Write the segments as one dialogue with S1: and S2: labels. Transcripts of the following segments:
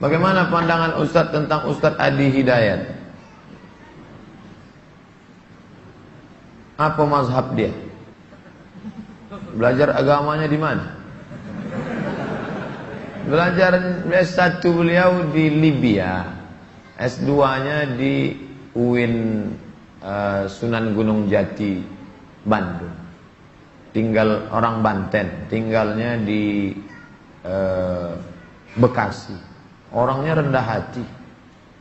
S1: Bagaimana pandangan Ustadz tentang Ustadz Adi Hidayat? Apa mazhab dia? Belajar agamanya di mana? Belajar S1 beliau di Libya, S2-nya di UIN Sunan Gunung Jati, Bandung. Tinggal orang Banten, tinggalnya di Bekasi. Orangnya rendah hati,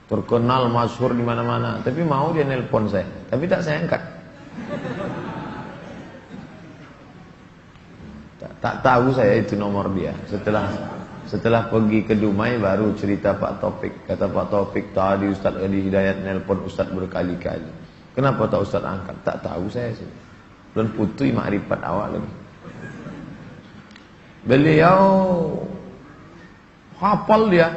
S1: terkenal, masyhur di mana-mana. Tapi mau dia nelpon saya, tapi tak saya angkat. Tak tahu saya itu nomor dia. Setelah pergi ke Dumai baru cerita Pak Taufik. Kata Pak Taufik, tadi Ustaz Adi Hidayat nelpon Ustaz berkali-kali. Kenapa tak Ustaz angkat? Tak tahu saya sih. Belum putih makrifat awak lagi. Beliau hafal dia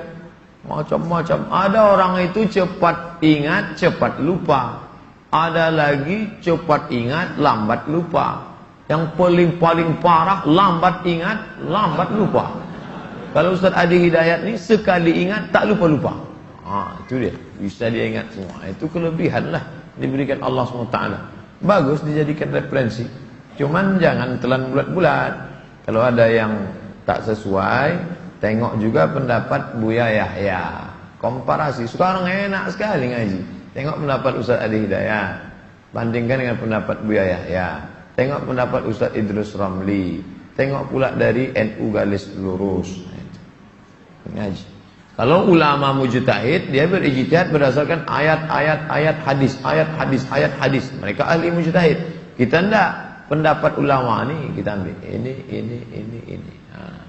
S1: macam-macam. Ada orang itu cepat ingat, cepat lupa. Ada lagi cepat ingat, lambat lupa. Yang paling parah, lambat ingat, lambat lupa. Kalau Ustaz Adi Hidayat ni sekali ingat, tak lupa-lupa. Itu dia, bisa dia ingat semua. Itu kelebihan lah diberikan Allah SWT. Bagus dijadikan referensi. Cuman jangan telan bulat-bulat. Kalau ada yang tak sesuai, tengok juga pendapat Buya Yahya. Komparasi. Sekarang enak sekali ngaji. Tengok pendapat Ustaz Adi Hidayat, bandingkan dengan pendapat Buya Yahya. Tengok pendapat Ustaz Idrus Ramli. Tengok pula dari NU Garis Lurus. Ngaji. Kalau ulama mujtahid, dia berijtihad berdasarkan ayat-ayat hadis, ayat hadis. Mereka ahli mujtahid. Kita enggak. Pendapat ulama ini kita ambil. Ini.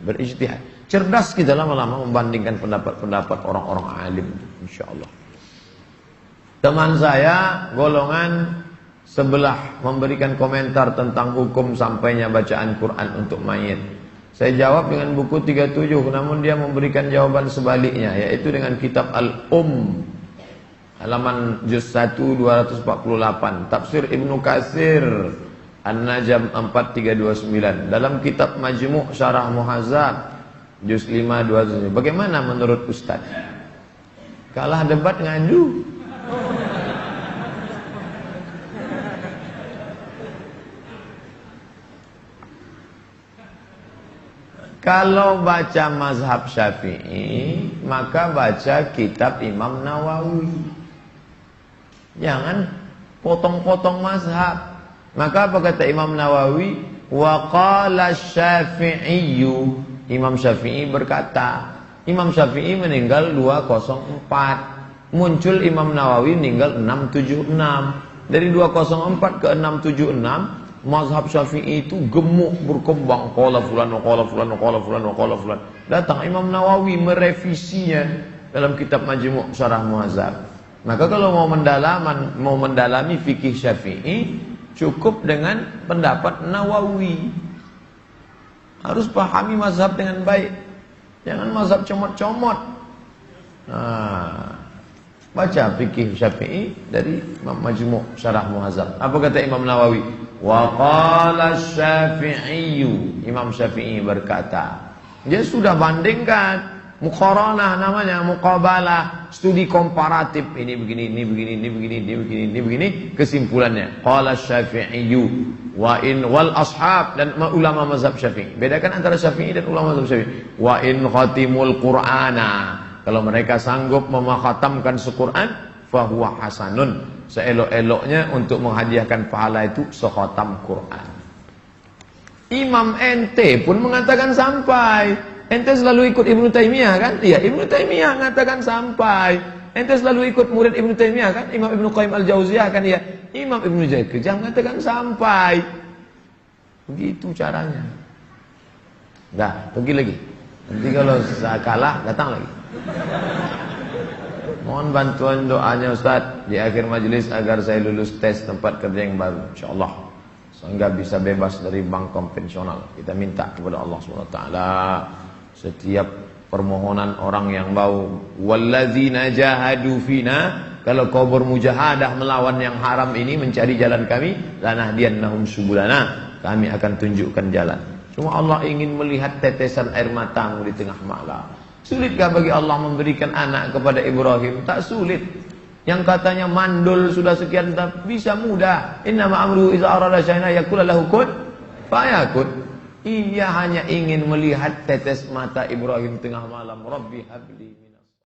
S1: Berijtihad. Cerdas kita lama-lama membandingkan pendapat-pendapat orang-orang alim, insyaallah. Teman saya golongan sebelah memberikan komentar tentang hukum sampainya bacaan Quran untuk mayit. Saya jawab dengan buku 37, namun dia memberikan jawaban sebaliknya, yaitu dengan kitab halaman juz 1 248, tafsir Ibnu Katsir An-Najm 4329, dalam kitab Majmu' Syarah Muhadzab juz 5 200. Bagaimana menurut Ustaz? Kalah debat ngadu. Kalau baca mazhab Syafi'i, maka baca kitab Imam Nawawi. Jangan potong-potong mazhab. Maka apa kata Imam Nawawi? Wa qala Syafi'iyyu. Imam Syafi'i berkata. Imam Syafi'i meninggal 204. Muncul Imam Nawawi meninggal 676. Dari 204 ke 676, mazhab Syafi'i itu gemuk berkembang. Qala fulan wa qala fulan wa qala fulan wa qala fulan. Datang Imam Nawawi merevisinya dalam kitab Majmu' Syarah Muhadzab. Maka kalau mau mendalami fikih Syafi'i, cukup dengan pendapat Nawawi. Harus pahami mazhab dengan baik. Jangan mazhab comot-comot. Baca fikih Syafi'i dari Majmu' Syarah Muhadzab. Apa kata Imam Nawawi? Wa qala Syafi'iyyu. Imam Syafi'i berkata. Dia sudah bandingkan, muqaranah namanya, muqabalah, studi komparatif. Ini begini, ini begini, ini begini, ini begini, ini begini, kesimpulannya. Qala Syafi'iyyu wa in wal ashab, dan ulama mazhab Syafi'i. Bedakan antara Syafi'i dan ulama mazhab Syafi'i. Wa in khatimul Qur'ana. Kalau mereka sanggup memakhatamkan Al-Quran, fahuwa hasanun. Seelok-eloknya untuk menghadiahkan pahala itu sekhatam Quran. Imam ente pun mengatakan sampai. Ente selalu ikut Ibnu Taimiyah kan? Iya, Ibnu Taimiyah mengatakan sampai. Ente selalu ikut murid Ibnu Taimiyah kan? Imam Ibnu Qayyim Al-Jauziyah kan? Iya. Imam Ibnu Jauziyah mengatakan sampai. Begitu caranya. Dah, pergi lagi. Nanti kalau saya kalah, datang lagi. Mohon bantuan doanya Ustaz di akhir majelis agar saya lulus tes tempat kerja yang baru, insyaallah, sehingga bisa bebas dari bank konvensional. Kita minta kepada Allah SWT. Setiap permohonan orang yang mau, walladzina jahadu fina, kalau kau bermujahadah melawan yang haram ini, mencari jalan kami, lanahdiyannahum subulana, kami akan tunjukkan jalan. Cuma Allah ingin melihat tetesan air matamu di tengah malam. Sulitkah bagi Allah memberikan anak kepada Ibrahim? Tak sulit. Yang katanya mandul sudah sekian bisa mudah. Innama amruhu iza arada syai'an yaqulu lahu kun fayakun. Ia hanya ingin melihat tetes mata Ibrahim tengah malam. Rabbi habli